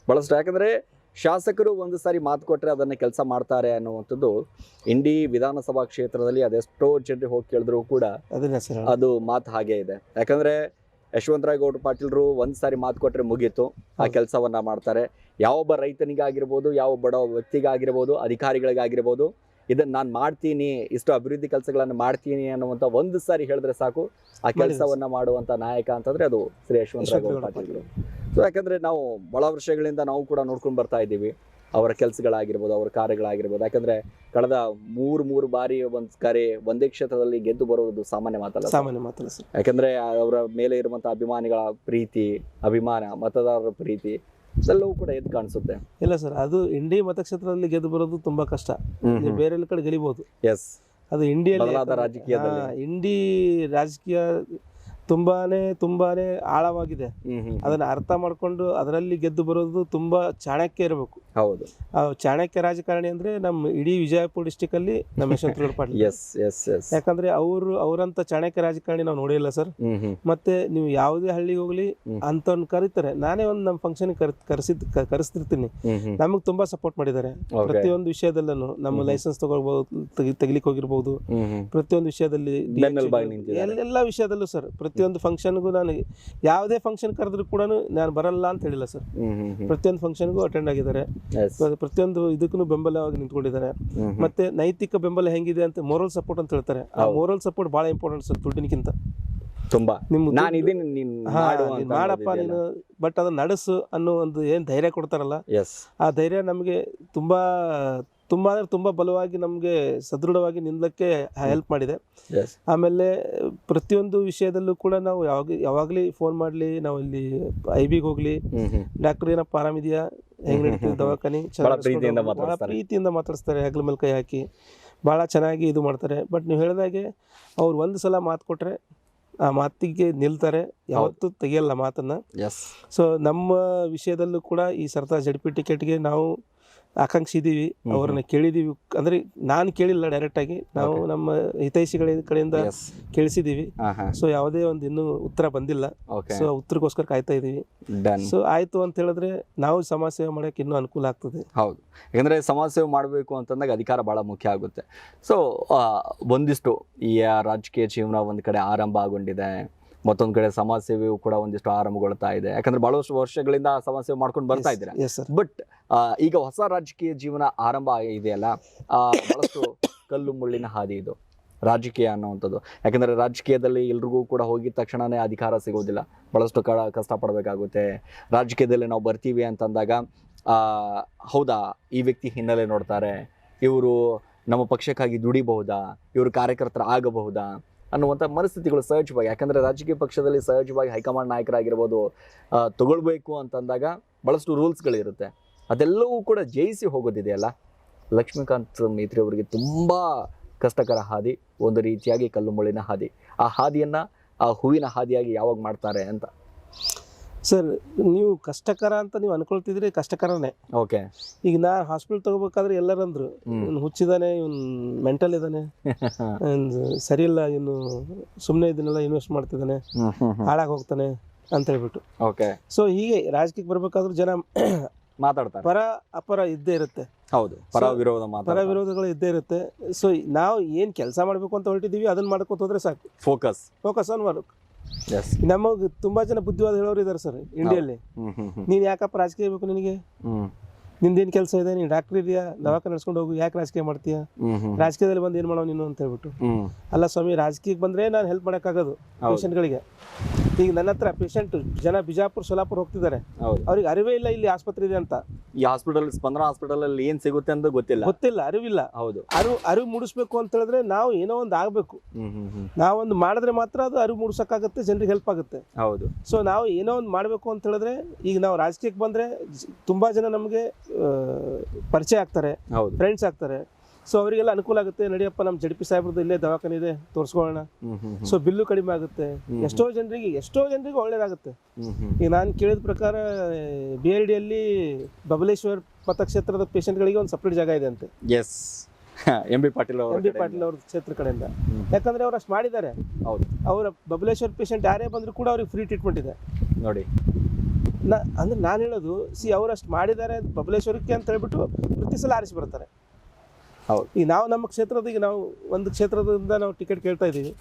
ಬಹಳಷ್ಟು. ಯಾಕಂದ್ರೆ ಶಾಸಕರು ಒಂದು ಸಾರಿ ಮಾತು ಕೊಟ್ಟರೆ ಅದನ್ನು ಕೆಲಸ ಮಾಡ್ತಾರೆ ಅನ್ನುವಂಥದ್ದು ಇಂಡಿ ವಿಧಾನಸಭಾ ಕ್ಷೇತ್ರದಲ್ಲಿ ಅದೆಷ್ಟೋ ಜನರು ಹೋಗಿ ಕೇಳಿದ್ರು ಕೂಡ ಅದು ಮಾತು ಹಾಗೆ ಇದೆ. ಯಾಕಂದ್ರೆ ಯಶವಂತರಾವ್ ಗೌಡ ಪಾಟೀಲ್ರು ಒಂದು ಸಾರಿ ಮಾತು ಕೊಟ್ಟರೆ ಮುಗೀತು, ಆ ಕೆಲಸವನ್ನ ಮಾಡ್ತಾರೆ. ಯಾವೊಬ್ಬ ರೈತನಿಗಾಗಿರ್ಬೋದು, ಯಾವ ಬಡ ವ್ಯಕ್ತಿಗಾಗಿರ್ಬೋದು, ಅಧಿಕಾರಿಗಳಿಗಾಗಿರ್ಬೋದು, ಇದನ್ನು ನಾನು ಮಾಡ್ತೀನಿ, ಇಷ್ಟು ಅಭಿವೃದ್ಧಿ ಕೆಲಸಗಳನ್ನು ಮಾಡ್ತೀನಿ ಅನ್ನುವಂಥ ಒಂದು ಸಾರಿ ಹೇಳಿದ್ರೆ ಸಾಕು, ಆ ಕೆಲಸವನ್ನ ಮಾಡುವಂಥ ನಾಯಕ ಅಂತಂದ್ರೆ ಅದು ಶ್ರೀ ಯಶವಂತರಾವ್ ಗೌಡ ಪಾಟೀಲ್ರು. ಸೊ ಯಾಕಂದ್ರೆ ನಾವು ಬಹಳ ವರ್ಷಗಳಿಂದ ನಾವು ಕೂಡ ನೋಡ್ಕೊಂಡು ಬರ್ತಾ ಇದ್ದೀವಿ ಅವರ ಕೆಲಸಗಳಾಗಿರ್ಬೋದು, ಅವರ ಕಾರ್ಯಗಳಾಗಿರ್ಬೋದು. ಯಾಕಂದ್ರೆ ಕಳೆದ ಮೂರು ಬಾರಿ ಒಂದೇ ಕ್ಷೇತ್ರದಲ್ಲಿ ಗೆದ್ದು ಬರುವುದು ಸಾಮಾನ್ಯ ಮಾತಲ್ಲ. ಯಾಕಂದ್ರೆ ಅವರ ಮೇಲೆ ಇರುವಂತಹ ಅಭಿಮಾನಿಗಳ ಪ್ರೀತಿ, ಅಭಿಮಾನ, ಮತದಾರರ ಪ್ರೀತಿ ಎಲ್ಲವೂ ಕೂಡ ಎದ್ದು ಕಾಣಿಸುತ್ತೆ. ಇಲ್ಲ ಸರ್, ಅದು ಇಂಡಿ ಮತಕ್ಷೇತ್ರದಲ್ಲಿ ಗೆದ್ದು ಬರೋದು ತುಂಬಾ ಕಷ್ಟ. ಬೇರೆ ಕಡೆ ಗೆಲ್ಲಿಬಹುದು. ಎಸ್, ಅದು ಇಂಡಿ ರಾಜಕೀಯ ತುಂಬಾನೇ ಆಳವಾಗಿದೆ. ಅದನ್ನ ಅರ್ಥ ಮಾಡ್ಕೊಂಡು ಅದರಲ್ಲಿ ಗೆದ್ದು ಬರೋದು ತುಂಬಾ ಚಾಣಕ್ಯ ಇರಬೇಕು. ಹೌದು, ಚಾಣಕ್ಯ ರಾಜಕಾರಣಿ ಅಂದ್ರೆ ನಮ್ಮ ಇಡೀ ವಿಜಯಪುರ ಡಿಸ್ಟಿಕ್ ಅಲ್ಲಿ ನಮ್ಮ ಯಶವಂತರಾವ್ ಪಾಟೀಲ್. ಯಾಕಂದ್ರೆ ಅವರಂತ ಚಾಣಕ್ಯ ರಾಜಕಾರಣಿ ನಾವು ನೋಡಿಲ್ಲ ಸರ್. ಮತ್ತೆ ನೀವು ಯಾವುದೇ ಹಳ್ಳಿಗೆ ಹೋಗ್ಲಿ ಅಂತ ಕರೀತಾರೆ. ನಾನೇ ಒಂದು ನಮ್ಮ ಫಂಕ್ಷನ್ ಕರೆಸ್ತಿರ್ತೀನಿ. ನಮಗ್ ತುಂಬಾ ಸಪೋರ್ಟ್ ಮಾಡಿದ್ದಾರೆ ಪ್ರತಿಯೊಂದು ವಿಷಯದಲ್ಲೂ. ನಮ್ಮ ಲೈಸೆನ್ಸ್ ತೆಗಿಲಿಕ್ಕೆ ಹೋಗಿರ್ಬಹುದು, ಪ್ರತಿಯೊಂದು ವಿಷಯದಲ್ಲಿ, ಎಲ್ಲ ವಿಷಯದಲ್ಲೂ ಸರ್. ಪ್ರತಿಯೊಂದು ಫಂಕ್ಷನ್ಗೂ ನಾನು ಯಾವುದೇ ಫಂಕ್ಷನ್ ಕರೆದ್ರು ಕೂಡ ನಾನು ಬರಲ್ಲ ಅಂತ ಹೇಳಿಲ್ಲ ಸರ್. ಪ್ರತಿಯೊಂದು ಫಂಕ್ಷನ್ಗೂ ಅಟೆಂಡ್ ಆಗಿದ್ದಾರೆ. ಪ್ರತಿಯೊಂದು ಇದಕ್ಕೂ ಬೆಂಬಲವಾಗಿ ನಿಂತ್ಕೊಂಡಿದ್ದಾರೆ. ಮತ್ತೆ ನೈತಿಕ ಬೆಂಬಲ ಹೆಂಗಿದೆ ಅಂತ ಮೋರಲ್ ಸಪೋರ್ಟ್ ಅಂತ ಹೇಳ್ತಾರೆ. ಆ ಮೋರಲ್ ಸಪೋರ್ಟ್ ಬಹಳ ಇಂಪಾರ್ಟೆಂಟ್ ಸರ್, ದುಡ್ಡಿನಕ್ಕಿಂತ. ತುಂಬಾ ಮಾಡಪ್ಪ ನೀನು, ಬಟ್ ಅದನ್ನ ನಡೆಸು ಅನ್ನೋ ಒಂದು ಏನ್ ಧೈರ್ಯ ಕೊಡ್ತಾರಲ್ಲ, ಆ ಧೈರ್ಯ ನಮಗೆ ತುಂಬಾ ಬಲವಾಗಿ ನಮಗೆ ಸದೃಢವಾಗಿ ನಿಲ್ಲಕ್ಕೆ ಹೆಲ್ಪ್ ಮಾಡಿದೆ. ಆಮೇಲೆ ಪ್ರತಿಯೊಂದು ವಿಷಯದಲ್ಲೂ ಕೂಡ ನಾವು ಯಾವಾಗ್ಲಿ ಫೋನ್ ಮಾಡ್ಲಿ, ನಾವು ಇಲ್ಲಿ ಐಬಿಗೆ ಹೋಗ್ಲಿ, ಡಾಕ್ಟರ್ ಏನಪ್ಪ ಆರಾಮಿದ್ಯಾ, ಹೆಂಗ್ ನಡೀತಿದೆ ದವಾಖಾನಿ, ಬಹಳ ಪ್ರೀತಿಯಿಂದ ಮಾತಾಡಿಸ್ತಾರೆ. ಹೆಗ್ಲ ಮೇಲೆ ಕೈ ಹಾಕಿ ಬಹಳ ಚೆನ್ನಾಗಿ ಇದು ಮಾಡ್ತಾರೆ. ಬಟ್ ನೀವು ಹೇಳಿದಾಗೆ ಅವ್ರು ಒಂದು ಸಲ ಮಾತು ಕೊಟ್ರೆ ಆ ಮಾತಿಗೆ ನಿಲ್ತಾರೆ, ಯಾವತ್ತೂ ತೆಗಿಯಲ್ಲ ಮಾತನ್ನ. ಸೊ ನಮ್ಮ ವಿಷಯದಲ್ಲೂ ಕೂಡ ಈ ಸರ್ತಾ ಜಡ್ಪಿ ಟಿಕೆಟ್ಗೆ ನಾವು ಆಕಾಂಕ್ಷಿ ಇದೀವಿ. ಅವ್ರನ್ನ ಕೇಳಿದೀವಿ, ಅಂದ್ರೆ ನಾನು ಕೇಳಿಲ್ಲ ಡೈರೆಕ್ಟ್ ಆಗಿ, ನಾವು ನಮ್ಮ ಹಿತೈಷಿಗಳ ಕಡೆಯಿಂದ ಕೇಳಿಸಿದೀವಿ. ಸೊ ಯಾವುದೇ ಒಂದು ಇನ್ನೂ ಉತ್ತರ ಬಂದಿಲ್ಲ. ಸೊ ಉತ್ತರಕ್ಕೋಸ್ಕರ ಕಾಯ್ತಾ ಇದೀವಿ. ಸೊ ಆಯ್ತು ಅಂತ ಹೇಳಿದ್ರೆ ನಾವು ಸಮಾಜ ಸೇವೆ ಮಾಡಕ್ಕೆ ಇನ್ನೂ ಅನುಕೂಲ ಆಗ್ತದೆ. ಹೌದು, ಯಾಕಂದ್ರೆ ಸಮಾಜ ಸೇವೆ ಮಾಡಬೇಕು ಅಂತಂದಾಗ ಅಧಿಕಾರ ಬಹಳ ಮುಖ್ಯ ಆಗುತ್ತೆ. ಸೊ ಒಂದಿಷ್ಟು ಈ ರಾಜಕೀಯ ಜೀವನ ಒಂದ್ ಕಡೆ ಆರಂಭ ಆಗೊಂಡಿದೆ, ಮತ್ತೊಂದ್ ಕಡೆ ಸಮಾಜ ಸೇವೆಯು ಕೂಡ ಒಂದಿಷ್ಟು ಆರಂಭಗೊಳ್ತಾ ಇದೆ. ಯಾಕಂದ್ರೆ ಬಹಳಷ್ಟು ವರ್ಷಗಳಿಂದ ಸಮಾಜ ಸೇವೆ ಮಾಡ್ಕೊಂಡು ಬರ್ತಾ ಇದ್ದೀರಾ. ಬಟ್ ಈಗ ಹೊಸ ರಾಜಕೀಯ ಜೀವನ ಆರಂಭ ಇದೆಯಲ್ಲ, ಬಹಳಷ್ಟು ಕಲ್ಲು ಮುಳ್ಳಿನ ಹಾದಿ ಇದು ರಾಜಕೀಯ ಅನ್ನುವಂಥದ್ದು. ಯಾಕಂದ್ರೆ ರಾಜಕೀಯದಲ್ಲಿ ಎಲ್ರಿಗೂ ಕೂಡ ಹೋಗಿದ ತಕ್ಷಣನೇ ಅಧಿಕಾರ ಸಿಗೋದಿಲ್ಲ, ಬಹಳಷ್ಟು ಕಷ್ಟಪಡಬೇಕಾಗುತ್ತೆ. ರಾಜಕೀಯದಲ್ಲಿ ನಾವು ಬರ್ತೀವಿ ಅಂತಂದಾಗ ಹೌದಾ ಈ ವ್ಯಕ್ತಿ ಹಿನ್ನೆಲೆ ನೋಡ್ತಾರೆ, ಇವರು ನಮ್ಮ ಪಕ್ಷಕ್ಕಾಗಿ ದುಡಿಬಹುದಾ, ಇವರು ಕಾರ್ಯಕರ್ತರ ಆಗಬಹುದಾ ಅನ್ನುವಂಥ ಮನಸ್ಥಿತಿಗಳು ಸಹಜವಾಗಿ. ಯಾಕಂದರೆ ರಾಜಕೀಯ ಪಕ್ಷದಲ್ಲಿ ಸಹಜವಾಗಿ ಹೈಕಮಾಂಡ್ ನಾಯಕರಾಗಿರ್ಬೋದು ತಗೊಳ್ಬೇಕು ಅಂತಂದಾಗ ಭಾಳಷ್ಟು ರೂಲ್ಸ್ಗಳಿರುತ್ತೆ. ಅದೆಲ್ಲವೂ ಕೂಡ ಜಯಿಸಿ ಹೋಗೋದಿದೆಯಲ್ಲ, ಲಕ್ಷ್ಮೀಕಾಂತ್ ಮೇತ್ರಿ ಅವರಿಗೆ ತುಂಬ ಕಷ್ಟಕರ ಹಾದಿ, ಒಂದು ರೀತಿಯಾಗಿ ಕಲ್ಲು ಮುಳ್ಳಿನ ಹಾದಿ. ಆ ಹಾದಿಯನ್ನು ಆ ಹೂವಿನ ಹಾದಿಯಾಗಿ ಯಾವಾಗ ಮಾಡ್ತಾರೆ ಅಂತ ಸರ್, ನೀವು ಕಷ್ಟಕರ ಅಂತ ನೀವು ಅನ್ಕೊಳ್ತಿದ್ರಿ, ಕಷ್ಟಕರನೇ. ಓಕೆ, ಈಗ ನಾ ಹಾಸ್ಪಿಟಲ್ ತಗೋಬೇಕಾದ್ರೆ ಎಲ್ಲರಂದ್ರು ಇವ್ನು ಹುಚ್ಚಿದಾನೆ, ಇವ್ನು ಮೆಂಟಲ್ ಇದ್ದಾನೆ, ಸರಿ ಇಲ್ಲ, ಇನ್ನು ಸುಮ್ಮನೆ ಇದನ್ನೆಲ್ಲ ಇನ್ವೆಸ್ಟ್ ಮಾಡ್ತಿದ್ದಾನೆ, ಹಾಳಾಗಿ ಹೋಗ್ತಾನೆ ಅಂತ ಹೇಳ್ಬಿಟ್ಟು. ಓಕೆ, ಸೊ ಹೀಗೆ ರಾಜಕೀಯಕ್ಕೆ ಬರ್ಬೇಕಾದ್ರೂ ಜನ ಮಾತಾಡ್ತಾರೆ, ಪರ ಅಪರ ಇದ್ದೇ ಇರುತ್ತೆ. ಹೌದು, ಪರ ವಿರೋಧಗಳು ಇದ್ದೇ ಇರುತ್ತೆ. ಸೊ ನಾವು ಏನ್ ಕೆಲಸ ಮಾಡ್ಬೇಕು ಅಂತ ಹೊರಟಿದೀವಿ ಅದನ್ನ ಮಾಡ್ಕೊತ ಹೋದ್ರೆ ಸಾಕು. Focus on work. ನಮಗ್ ತುಂಬಾ ಜನ ಬುದ್ಧಿವಾದ ಹೇಳೋರು ಇದಾರೆ ಸರ್ ಇಂಡಿಯಲ್ಲಿ. ನೀನ್ ಯಾಕಪ್ಪ ರಾಜಕೀಯ ಬೇಕು, ನಿನಗೆ ನಿಂದೇನ್ ಕೆಲಸ ಇದೆ, ನೀನ್ ಡಾಕ್ಟರ್ ಇದೆಯಾ, ದವಾಖಾನೆ ನಡ್ಸ್ಕೊಂಡು ಹೋಗು, ಯಾಕೆ ರಾಜಕೀಯ ಮಾಡ್ತೀಯಾ, ರಾಜಕೀಯದಲ್ಲಿ ಬಂದು ಏನ್ ಮಾಡೋ ನೀನು ಅಂತ ಹೇಳ್ಬಿಟ್ಟು. ಅಲ್ಲ ಸ್ವಾಮಿ, ರಾಜಕೀಯಕ್ಕೆ ಬಂದ್ರೆ ನಾನು ಹೆಲ್ಪ್ ಮಾಡಕ್ಕಾಗೋದು ಪೇಷಂಟ್ಗಳಿಗೆ. ಈಗ ನನ್ನ ಹತ್ರ ಪೇಷಂಟ್ ಜನ ಬಿಜಾಪುರ ಸೋಲಾಪುರ ಹೋಗ್ತಿದ್ದಾರೆ, ಅವ್ರಿಗೆ ಅರಿವೇ ಇಲ್ಲ ಇಲ್ಲಿ ಆಸ್ಪತ್ರೆ ಇದೆ ಅಂತ. ಈ ಹಾಸ್ಪಿಟಲ್, ಸ್ಪಂದನ ಹಾಸ್ಪಿಟಲ್ ಅಲ್ಲಿ ಏನ್ ಸಿಗುತ್ತೆ ಅಂತ ಗೊತ್ತಿಲ್ಲ, ಅರಿವಿಲ್ಲ. ಹೌದು, ಅರಿವು ಮೂಡಿಸ್ಬೇಕು ಅಂತ ಹೇಳಿದ್ರೆ ನಾವು ಏನೋ ಒಂದು ಆಗ್ಬೇಕು. ನಾವೊಂದು ಮಾಡಿದ್ರೆ ಮಾತ್ರ ಅದು ಅರಿವು ಮೂಡ್ಸಕ್ಕಾಗತ್ತೆ, ಜನರಿಗೆ ಹೆಲ್ಪ್ ಆಗುತ್ತೆ. ಹೌದು. ಸೊ ನಾವು ಏನೋ ಒಂದು ಮಾಡ್ಬೇಕು ಅಂತ ಹೇಳಿದ್ರೆ, ಈಗ ನಾವು ರಾಜಕೀಯಕ್ಕೆ ಬಂದ್ರೆ ತುಂಬಾ ಜನ ನಮಗೆ ಪರಿಚಯ ಆಗ್ತಾರೆ, ಫ್ರೆಂಡ್ಸ್ ಆಗ್ತಾರೆ. ಸೊ ಅವರಿಗೆಲ್ಲ ಅನುಕೂಲ ಆಗುತ್ತೆ. ನಡಿಯಪ್ಪ, ನಮ್ಮ ಜಡ್ಪಿ ಸಾಹೇಬ್ರದ್ದು ಇಲ್ಲೇ ದವಾಖಾನೆ ಇದೆ, ತೋರಿಸ್ಕೊಳ್ಳೋಣ. ಸೊ ಬಿಲ್ಲು ಕಡಿಮೆ ಆಗುತ್ತೆ, ಎಷ್ಟೋ ಜನರಿಗೆ ಒಳ್ಳೇದಾಗುತ್ತೆ. ಈಗ ನಾನು ಕೇಳಿದ ಪ್ರಕಾರ BLD ಅಲ್ಲಿ ಬಬಲೇಶ್ವರ್ ಮತಕ್ಷೇತ್ರದ ಪೇಷಂಟ್ಗಳಿಗೆ ಒಂದು ಸಪ್ರೇಟ್ ಜಾಗ ಇದೆ ಅಂತೆ. ಎಂ ಬಿ ಪಾಟೀಲ್ ಅವ್ರ ಕ್ಷೇತ್ರ ಕಡೆಯಿಂದ. ಯಾಕಂದ್ರೆ ಅವ್ರು ಅಷ್ಟು ಮಾಡಿದ್ದಾರೆ. ಅವರ ಬಬಲೇಶ್ವರ್ ಪೇಷಂಟ್ ಯಾರೇ ಬಂದ್ರು ಕೂಡ ಅವ್ರಿಗೆ ಫ್ರೀ ಟ್ರೀಟ್ಮೆಂಟ್ ಇದೆ ನೋಡಿ. ಅಂದ್ರೆ ನಾನು ಹೇಳೋದು ಅವ್ರು ಅಷ್ಟು ಮಾಡಿದ್ದಾರೆ ಬಬಲೇಶ್ವರಕ್ಕೆ ಅಂತ ಹೇಳ್ಬಿಟ್ಟು ಪ್ರತಿ ಸಲ ಆರಿಸಿ ಬರ್ತಾರೆ. ಹೌದು. ಈಗ ನಾವು ನಮ್ಮ ಕ್ಷೇತ್ರದ ಈಗ ನಾವು ಒಂದು ಕ್ಷೇತ್ರದಿಂದ ನಾವು ಟಿಕೆಟ್ ಕೇಳ್ತಾ ಇದ್ದೀವಿ.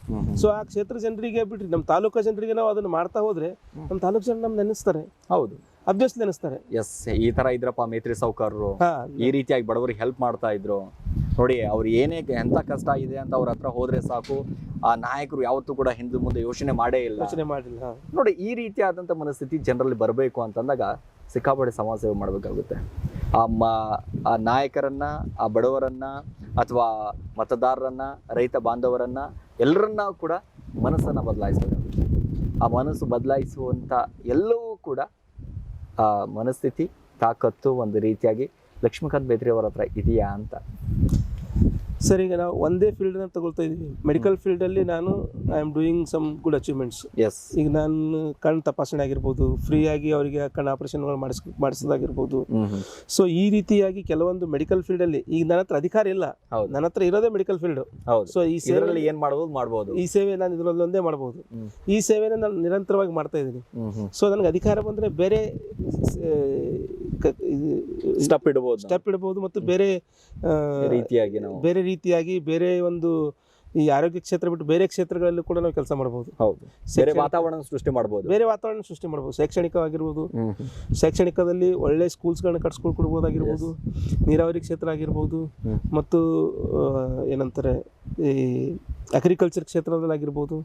ಸೊ ಆ ಕ್ಷೇತ್ರ ಜನರಿಗೆ ಬಿಟ್ಟು ನಮ್ಮ ತಾಲೂಕು ಜನರಿಗೆ ನಾವು ಅದನ್ನು ಮಾಡ್ತಾ ಹೋದ್ರೆ ನಮ್ಮ ತಾಲೂಕು ಜನ ನಮ್ಗೆ ನೆನೆಸ್ತಾರೆ. ಹೌದು, ಅಭ್ಯಾಸ ನೆನೆಸ್ತಾರೆ. ಎಸ್, ಈ ತರ ಇದ್ರಪ್ಪ ಮೈತ್ರಿ ಸಾವ್ಕಾರರು, ಈ ರೀತಿಯಾಗಿ ಬಡವರಿಗೆ ಹೆಲ್ಪ್ ಮಾಡ್ತಾ ಇದ್ರು ನೋಡಿ. ಅವ್ರು ಏನೇ ಎಂತ ಕಷ್ಟ ಇದೆ ಅಂತ ಅವ್ರ ಹತ್ರ ಹೋದ್ರೆ ಸಾಕು, ಆ ನಾಯಕರು ಯಾವತ್ತೂ ಕೂಡ ಹಿಂದೆ ಮುಂದೆ ಯೋಚನೆ ಮಾಡಿಲ್ಲ ನೋಡಿ. ಈ ರೀತಿಯಾದಂಥ ಮನಸ್ಥಿತಿ ಜನರಲ್ಲಿ ಬರಬೇಕು ಅಂತಂದಾಗ ಸಿಕ್ಕಾಪಟ್ಟೆ ಸಮಾಜ ಸೇವೆ ಮಾಡಬೇಕಾಗುತ್ತೆ. ಆ ನಾಯಕರನ್ನ, ಆ ಬಡವರನ್ನ, ಅಥವಾ ಮತದಾರರನ್ನ, ರೈತ ಬಾಂಧವರನ್ನ, ಎಲ್ಲರನ್ನ ಕೂಡ ಮನಸ್ಸನ್ನು ಬದಲಾಯಿಸಬೇಕಾಗುತ್ತೆ. ಆ ಮನಸ್ಸು ಬದಲಾಯಿಸುವಂಥ ಎಲ್ಲವೂ ಕೂಡ ಆ ಮನಸ್ಥಿತಿ, ತಾಕತ್ತು ಒಂದು ರೀತಿಯಾಗಿ ಲಕ್ಷ್ಮೀಕಾಂತ್ ಬೇತ್ರಿ ಅವರ ಹತ್ರ ಇದೆಯಾ ಅಂತ. ಸರ್, ಈಗ ನಾವು ಒಂದೇ ಫೀಲ್ಡ್ನ ತಗೊಳ್ತಾ ಇದ್ದೀವಿ. ಮೆಡಿಕಲ್ ಫೀಲ್ಡಲ್ಲಿ ನಾನು I am doing some good achievements. Yes, ಈಗ ನಾನು ಕಣ್ಣು ತಪಾಸಣೆ ಆಗಿರ್ಬೋದು, ಫ್ರೀಯಾಗಿ ಅವರಿಗೆ ಕಣ್ಣು ಆಪರೇಷನ್ಗಳು ಮಾಡಿಸೋದಾಗಿರ್ಬೋದು. ಸೊ ಈ ರೀತಿಯಾಗಿ ಕೆಲವೊಂದು ಮೆಡಿಕಲ್ ಫೀಲ್ಡಲ್ಲಿ ಈಗ ನನ್ನ ಹತ್ರ ಅಧಿಕಾರ ಇಲ್ಲ, ನನ್ನ ಹತ್ರ ಇರೋದೇ ಮೆಡಿಕಲ್ ಫೀಲ್ಡ್. ಸೊ ಈ ಸೇವೆಯಲ್ಲಿ ಏನು ಮಾಡ್ಬೋದು, ಈ ಸೇವೆ ನಾನು ಇದರಲ್ಲೊಂದೇ ಮಾಡ್ಬೋದು. ಈ ಸೇವೆನ ನಾನು ನಿರಂತರವಾಗಿ ಮಾಡ್ತಾ ಇದ್ದೀನಿ. ಸೊ ನನಗೆ ಅಧಿಕಾರ ಬಂದರೆ ಬೇರೆ ಸ್ಟೆಪ್ ಇಡಬಹುದು ಮತ್ತು ಬೇರೆ ರೀತಿಯಾಗಿ ಬೇರೆ ಒಂದು ಈ ಆರೋಗ್ಯ ಕ್ಷೇತ್ರ ಬಿಟ್ಟು ಬೇರೆ ಕ್ಷೇತ್ರಗಳಲ್ಲೂ ಕೂಡ ನಾವು ಕೆಲಸ ಮಾಡಬಹುದು. ಹೌದು, ಬೇರೆ ವಾತಾವರಣ ಸೃಷ್ಟಿ ಮಾಡಬಹುದು. ಶೈಕ್ಷಣಿಕವಾಗಿರ್ಬೋದು, ಶೈಕ್ಷಣಿಕದಲ್ಲಿ ಒಳ್ಳೆ ಸ್ಕೂಲ್ಸ್ಗಳನ್ನ ಕಟ್ಸ್ಕೊಂಡು ಕೊಡ್ಬೋದಾಗಿರ್ಬೋದು, ನೀರಾವರಿ ಕ್ಷೇತ್ರ ಆಗಿರ್ಬೋದು, ಮತ್ತು ಏನಂತಾರೆ ಈ ಅಗ್ರಿಕಲ್ಚರ್ ಕ್ಷೇತ್ರದಲ್ಲಿ ಆಗಿರ್ಬೋದು,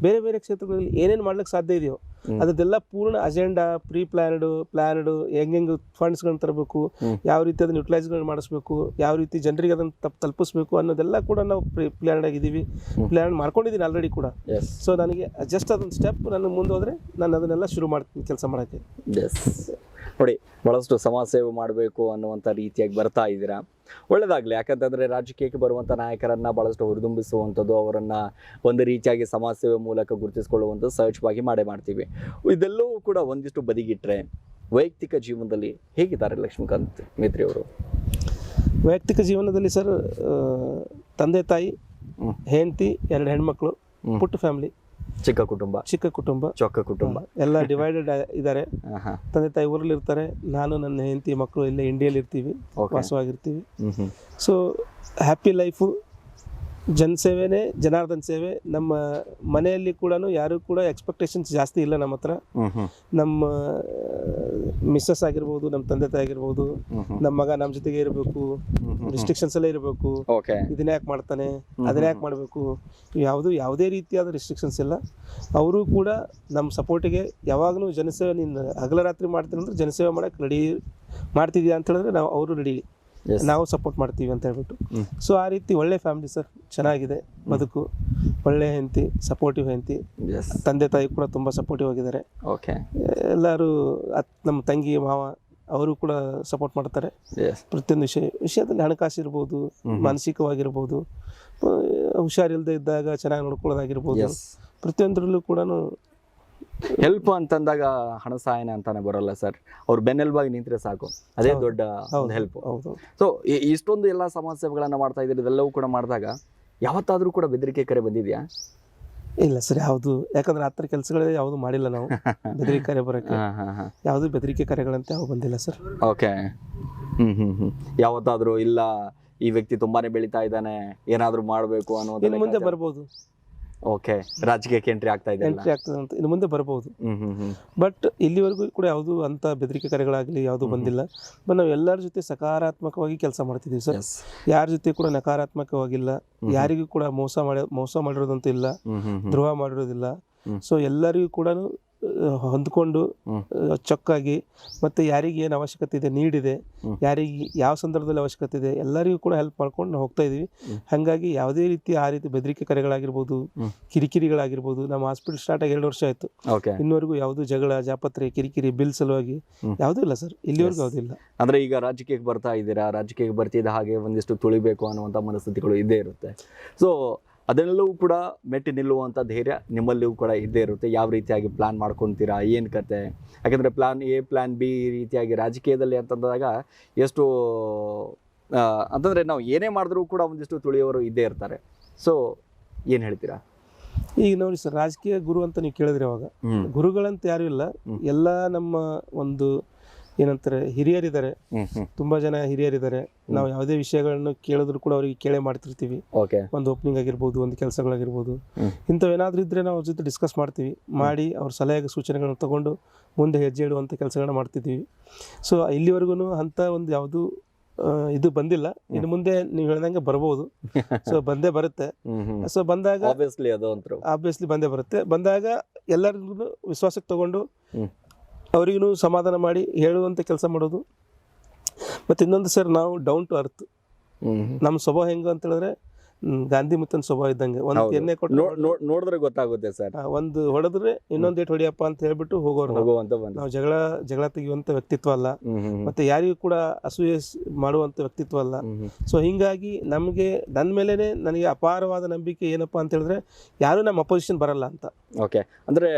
ಬೇರೆ ಬೇರೆ ಕ್ಷೇತ್ರಗಳಲ್ಲಿ ಏನೇನು ಮಾಡ್ಲಿಕ್ಕೆ ಸಾಧ್ಯ ಇದೆಯೋ ಅದೆಲ್ಲ ಪೂರ್ಣ ಅಜೆಂಡಾ, ಪ್ಲಾನ್ಡ್ ಹೆಂಗೆ ಫಂಡ್ಸ್ಗಳನ್ನ ತರಬೇಕು, ಯಾವ ರೀತಿ ಅದನ್ನ ಯುಟಿಲೈಸ್ಗಳನ್ನ ಮಾಡಿಸ್ಬೇಕು, ಯಾವ ರೀತಿ ಜನರಿಗೆ ಅದನ್ನು ತಲುಪಿಸ್ಬೇಕು ಅನ್ನೋದೆಲ್ಲ ಕೂಡ ನಾವು ಪ್ಲಾನ್ ಆಗಿದ್ದೀವಿ, ಪ್ಲಾನ್ ಮಾಡ್ಕೊಂಡಿದ್ದೀನಿ ಆಲ್ರೆಡಿ ಕೂಡ. ಸೊ ನನಗೆ ಜಸ್ಟ್ ಅದೊಂದು ಸ್ಟೆಪ್ ನನ್ನ ಮುಂದೆ ಹೋದ್ರೆ ನಾನು ಅದನ್ನೆಲ್ಲ ಶುರು ಮಾಡ್ತೀನಿ ಕೆಲಸ ಮಾಡೋಕ್ಕೆ. ನೋಡಿ, ಬಹಳಷ್ಟು ಸಮಾಜ ಸೇವೆ ಮಾಡಬೇಕು ಅನ್ನುವಂಥ ರೀತಿಯಾಗಿ ಬರ್ತಾ ಇದ್ದೀರಾ. ಒಳ್ಳೆಯದಾಗಲಿ. ಯಾಕಂತಂದರೆ ರಾಜಕೀಯಕ್ಕೆ ಬರುವಂಥ ನಾಯಕರನ್ನು ಭಾಳಷ್ಟು ಹುರಿದುಂಬಿಸುವಂಥದ್ದು, ಅವರನ್ನು ಒಂದು ರೀತಿಯಾಗಿ ಸಮಾಜ ಸೇವೆ ಮೂಲಕ ಗುರುತಿಸಿಕೊಳ್ಳುವಂಥದ್ದು ಸಹಜವಾಗಿ ಮಾಡ್ತೀವಿ. ಇದೆಲ್ಲವೂ ಕೂಡ ಒಂದಿಷ್ಟು ಬದಿಗಿಟ್ಟರೆ ವೈಯಕ್ತಿಕ ಜೀವನದಲ್ಲಿ ಹೇಗಿದ್ದಾರೆ ಲಕ್ಷ್ಮೀಕಾಂತ್ ಬೇತ್ರಿ ಅವರು? ವೈಯಕ್ತಿಕ ಜೀವನದಲ್ಲಿ ಸರ್, ತಂದೆ ತಾಯಿ, ಹೆಂಡತಿ, 2 ಹೆಣ್ಮಕ್ಳು, ಪುಟ್ಟ ಫ್ಯಾಮಿಲಿ, ಚಿಕ್ಕ ಕುಟುಂಬ, ಚೊಕ್ಕ ಕುಟುಂಬ ಎಲ್ಲ ಡಿವೈಡೆಡ್ ಇದ್ದಾರೆ. ತಂದೆ ತಾಯಿ ಊರಲ್ಲಿ ಇರ್ತಾರೆ, ನಾನು ನನ್ನ ಹೆಂಡತಿ ಮಕ್ಕಳು ಇಲ್ಲೇ ಇಂಡಿಯಲ್ಲಿ ಇರ್ತೀವಿ, ವಾಸವಾಗಿರ್ತೀವಿ. ಸೊ ಹ್ಯಾಪಿ ಲೈಫು, ಜನಸೇವೆನೇ ಜನಾರ್ದನ್ ಸೇವೆ. ನಮ್ಮ ಮನೆಯಲ್ಲಿ ಕೂಡ ಯಾರು ಕೂಡ ಎಕ್ಸ್ಪೆಕ್ಟೇಷನ್ಸ್ ಜಾಸ್ತಿ ಇಲ್ಲ ನಮ್ಮ ಹತ್ರ. ನಮ್ಮ ಮಿಸ್ಸಸ್ ಆಗಿರ್ಬೋದು, ನಮ್ಮ ತಂದೆ ತಾಯಿ ಆಗಿರ್ಬೋದು, ನಮ್ಮ ಮಗ ನಮ್ಮ ಜೊತೆಗೆ ಇರಬೇಕು, ರಿಸ್ಟ್ರಿಕ್ಷನ್ಸ್ ಎಲ್ಲ ಇರಬೇಕು, ಇದನ್ನ ಯಾಕೆ ಮಾಡ್ತಾನೆ, ಅದನ್ನ ಯಾಕೆ ಮಾಡಬೇಕು, ಯಾವುದೇ ರೀತಿಯಾದ ರಿಸ್ಟ್ರಿಕ್ಷನ್ಸ್ ಇಲ್ಲ. ಅವರು ಕೂಡ ನಮ್ಮ ಸಪೋರ್ಟಿಗೆ ಯಾವಾಗಲೂ ಜನಸೇವೆ, ನೀನು ಹಗಲ ರಾತ್ರಿ ಮಾಡ್ತೀನಿ ಅಂದ್ರೆ ಜನಸೇವೆ ಮಾಡಕ್ಕೆ ರೆಡಿ ಮಾಡ್ತಿದ್ಯಾ ಅಂತ ಹೇಳಿದ್ರೆ ಅವರು ರೆಡಿ, ನಾವು ಸಪೋರ್ಟ್ ಮಾಡ್ತೀವಿ ಅಂತ ಹೇಳ್ಬಿಟ್ಟು. ಸೊ ಆ ರೀತಿ ಒಳ್ಳೆ ಫ್ಯಾಮಿಲಿ ಸರ್, ಚೆನ್ನಾಗಿದೆ ಬದುಕು, ಒಳ್ಳೆ ಹೆಂಡತಿ, ಸಪೋರ್ಟಿವ್ ಹೆಂಡತಿ, ತಂದೆ ತಾಯಿ ಕೂಡ ತುಂಬ ಸಪೋರ್ಟಿವ್ ಆಗಿದ್ದಾರೆ. ಎಲ್ಲರೂ ನಮ್ಮ ತಂಗಿ ಮಾವ ಅವರು ಕೂಡ ಸಪೋರ್ಟ್ ಮಾಡ್ತಾರೆ ಪ್ರತಿಯೊಂದು ವಿಷಯದಲ್ಲಿ. ಹಣಕಾಸು ಇರ್ಬೋದು, ಮಾನಸಿಕವಾಗಿರ್ಬೋದು, ಹುಷಾರಿಲ್ಲದೆ ಇದ್ದಾಗ ಚೆನ್ನಾಗಿ ನೋಡ್ಕೊಳ್ಳೋದಾಗಿರ್ಬೋದು, ಪ್ರತಿಯೊಂದರಲ್ಲೂ ಕೂಡ ಹೆಲ್ಪ್ ಅಂತಂದಾಗ ಹಣ ಸಹಾಯನ ಅಂತಾನೆ ಬರಲ್ಲ ಸರ್. ಅವ್ರು ಬೆನ್ನೆಲುಬಾಗಿ ನಿಂತರೆ ಸಾಕು, ಅದೇ ದೊಡ್ಡ ಹೆಲ್ಪ್. ಸೊ ಇಷ್ಟೊಂದು ಎಲ್ಲ ಸಮಾಜ ಸೇವೆಗಳನ್ನ ಮಾಡ್ತಾ ಇದ್ದೀರಿ, ಇದೆಲ್ಲವೂ ಕೂಡ ಮಾಡಿದಾಗ ಯಾವತ್ತಾದ್ರೂ ಕೂಡ ಬೆದರಿಕೆ ಕರೆ ಬಂದಿದ್ಯಾ? ಇಲ್ಲ ಸರ್, ಯಾವುದು, ಯಾಕಂದ್ರೆ ಆ ಥರ ಕೆಲಸಗಳೇ ಯಾವುದು ಮಾಡಿಲ್ಲ ನಾವು. ಬೆದರಿಕೆ ಕರೆ ಬರೋಕ್ಕೆ ಯಾವುದು ಬೆದರಿಕೆ ಕರೆಗಳಂತ ಯಾವ ಬಂದಿಲ್ಲ ಸರ್. ಓಕೆ. ಯಾವತ್ತಾದ್ರೂ ಇಲ್ಲ ಈ ವ್ಯಕ್ತಿ ತುಂಬಾನೇ ಬೆಳೀತಾ ಇದ್ದಾನೆ, ಏನಾದ್ರೂ ಮಾಡಬೇಕು ಅನ್ನೋದು ಮುಂದೆ ಬರ್ಬೋದು. ಓಕೆ, ರಾಜಕೀಯಕ್ಕೆ ಎಂಟ್ರಿ ಆಗ್ತದೆ ಅಂತ ಇನ್ನು ಮುಂದೆ ಬರಬಹುದು. ಬಟ್ ಇಲ್ಲಿವರೆಗೂ ಕೂಡ ಯಾವುದು ಅಂತ ಬೆದರಿಕೆ ಕರೆಗಳಾಗಲಿ ಯಾವುದು ಬಂದಿಲ್ಲ. ಬಟ್ ನಾವು ಎಲ್ಲರ ಜೊತೆ ಸಕಾರಾತ್ಮಕವಾಗಿ ಕೆಲಸ ಮಾಡ್ತಿದ್ದೀವಿ ಸರ್. ಯಾರ ಜೊತೆ ಕೂಡ ನಕಾರಾತ್ಮಕವಾಗಿಲ್ಲ, ಯಾರಿಗೂ ಕೂಡ ಮೋಸ ಮಾಡಿರೋದಂತೂ ಇಲ್ಲ, ದ್ರೋಹ ಮಾಡಿರೋದಿಲ್ಲ. ಸೊ ಎಲ್ಲರಿಗೂ ಕೂಡ ಹೊಂದ್ಕೊಂಡು ಚೊಕ್ಕಾಗಿ, ಮತ್ತು ಯಾರಿಗೆ ಏನು ಅವಶ್ಯಕತೆ ಇದೆ, ನೀಡಿದೆ, ಯಾರಿಗೆ ಯಾವ ಸಂದರ್ಭದಲ್ಲಿ ಅವಶ್ಯಕತೆ ಇದೆ, ಎಲ್ಲರಿಗೂ ಕೂಡ ಹೆಲ್ಪ್ ಮಾಡ್ಕೊಂಡು ನಾವು ಹೋಗ್ತಾ ಇದೀವಿ. ಹಾಗಾಗಿ ಯಾವುದೇ ರೀತಿ ಆ ರೀತಿ ಬೆದರಿಕೆ ಕರೆಗಳಾಗಿರ್ಬೋದು, ಕಿರಿಕಿರಿಗಳಾಗಿರ್ಬೋದು, ನಮ್ಮ ಹಾಸ್ಪಿಟಲ್ ಸ್ಟಾರ್ಟ್ ಆಗಿ 2 ವರ್ಷ ಆಯಿತು, ಇನ್ನುವರೆಗೂ ಯಾವುದು ಜಗಳ, ಜಾಪತ್ರೆ, ಕಿರಿಕಿರಿ, ಬಿಲ್ ಸಲುವಾಗಿ ಯಾವುದೂ ಇಲ್ಲ ಸರ್, ಇಲ್ಲಿವರೆಗೂ ಯಾವುದೂ ಇಲ್ಲ. ಅಂದರೆ ಈಗ ರಾಜಕೀಯಕ್ಕೆ ಬರ್ತಾ ಇದ್ದೀರಾ, ರಾಜಕೀಯಕ್ಕೆ ಬರ್ತಿದ್ದ ಹಾಗೆ ಒಂದಿಷ್ಟು ತುಳಿಬೇಕು ಅನ್ನುವಂಥ ಮನಸ್ಥಿತಿಗಳು ಇದ್ದೇ ಇರುತ್ತೆ. ಸೊ ಅದೆಲ್ಲವೂ ಕೂಡ ಮೆಟ್ಟಿ ನಿಲ್ಲುವಂಥ ಧೈರ್ಯ ನಿಮ್ಮಲ್ಲಿಯೂ ಕೂಡ ಇದ್ದೇ ಇರುತ್ತೆ. ಯಾವ ರೀತಿಯಾಗಿ ಪ್ಲ್ಯಾನ್ ಮಾಡ್ಕೊತೀರಾ, ಏನು ಕತೆ? ಯಾಕಂದರೆ ಪ್ಲ್ಯಾನ್ ಎ, ಪ್ಲ್ಯಾನ್ ಬಿ ರೀತಿಯಾಗಿ ರಾಜಕೀಯದಲ್ಲಿ ಅಂತಂದಾಗ ಎಷ್ಟು ಅಂತಂದರೆ ನಾವು ಏನೇ ಮಾಡಿದ್ರೂ ಕೂಡ ಒಂದಿಷ್ಟು ತುಳಿಯೋರು ಇದ್ದೇ ಇರ್ತಾರೆ. ಸೊ ಏನು ಹೇಳ್ತೀರಾ? ಈಗ ನೋಡಿ ಸರ್, ರಾಜಕೀಯ ಗುರು ಅಂತ ನೀವು ಕೇಳಿದ್ರಿ ಅವಾಗ, ಗುರುಗಳಂತ ಯಾರು ಇಲ್ಲ. ಎಲ್ಲ ನಮ್ಮ ಒಂದು ಏನಂತಾರೆ ಹಿರಿಯರಿದ್ದಾರೆ, ತುಂಬಾ ಜನ ಹಿರಿಯರಿದ್ದಾರೆ. ನಾವು ಯಾವುದೇ ವಿಷಯಗಳನ್ನು ಕೇಳಿದ್ರು ಕೂಡ ಅವರಿಗೆ ಕೇಳೇ ಮಾಡ್ತಿರ್ತೀವಿ. ಒಂದು ಓಪನಿಂಗ್ ಆಗಿರ್ಬೋದು, ಒಂದು ಕೆಲಸಗಳಾಗಿರ್ಬೋದು, ಇಂಥವೇನಾದ್ರೂ ಇದ್ರೆ ನಾವು ಅವ್ರ ಜೊತೆ ಡಿಸ್ಕಸ್ ಮಾಡ್ತೀವಿ. ಮಾಡಿ ಅವ್ರ ಸಲಹೆ ಸೂಚನೆಗಳನ್ನು ತಗೊಂಡು ಮುಂದೆ ಹೆಜ್ಜೆ ಇಡುವಂಥ ಕೆಲಸಗಳನ್ನ ಮಾಡ್ತಿದ್ದೀವಿ. ಸೊ ಇಲ್ಲಿವರೆಗೂ ಅಂತ ಒಂದು ಯಾವುದು ಇದು ಬಂದಿಲ್ಲ. ಇನ್ನು ಮುಂದೆ ನೀವು ಹೇಳ್ದಂಗೆ ಬರ್ಬೋದು. ಸೊ ಬಂದೇ ಬರುತ್ತೆ. ಸೊ ಬಂದಾಗ ಆಬ್ವಿಯಸ್ಲಿ ಬಂದೇ ಬರುತ್ತೆ. ಬಂದಾಗ ಎಲ್ಲರಿಗೂ ವಿಶ್ವಾಸಕ್ಕೆ ತಗೊಂಡು ಅವರಿಗೂ ಸಮಾಧಾನ ಮಾಡಿ ಹೇಳುವಂಥ ಕೆಲಸ ಮಾಡೋದು. ಮತ್ತು ಇನ್ನೊಂದು ಸರ್, ನಾವು ಡೌನ್ ಟು ಅರ್ತ್. ನಮ್ಮ ಸ್ವಭಾವ ಹೆಂಗೆ ಅಂತ ಹೇಳಿದ್ರೆ ಗಾಂಧಿ ಮುತ್ತನ ಸ್ವಭಾವ ಇದ್ದಂಗೆ. ಒಂದು ಎಣ್ಣೆ ಕೊಟ್ಟು ನೋಡಿದ್ರೆ ಗೊತ್ತಾಗುತ್ತೆ ಸರ್. ಒಂದು ಹೊಡೆದ್ರೆ ಇನ್ನೊಂದು ಏಟ್ ಹೊಡಿಯಪ್ಪ ಅಂತ ಹೇಳ್ಬಿಟ್ಟು ಹೋಗೋರು. ನಾವು ಜಗಳ ತೆಗೆಯುವಂತ ವ್ಯಕ್ತಿತ್ವ ಅಲ್ಲ, ಮತ್ತೆ ಯಾರಿಗೂ ಕೂಡ ಅಸೂಯೆ ಮಾಡುವಂತ ವ್ಯಕ್ತಿತ್ವ ಅಲ್ಲ. ಸೊ ಹಿಂಗಾಗಿ ನಮಗೆ ನನ್ನ ಮೇಲೇನೆ ನನಗೆ ಅಪಾರವಾದ ನಂಬಿಕೆ ಏನಪ್ಪಾ ಅಂತ ಹೇಳಿದ್ರೆ, ಯಾರು ನಮ್ಮ ಅಪೋಸಿಷನ್ ಬರಲ್ಲ ಅಂತ. ಓಕೆ, ಅಂದ್ರೆ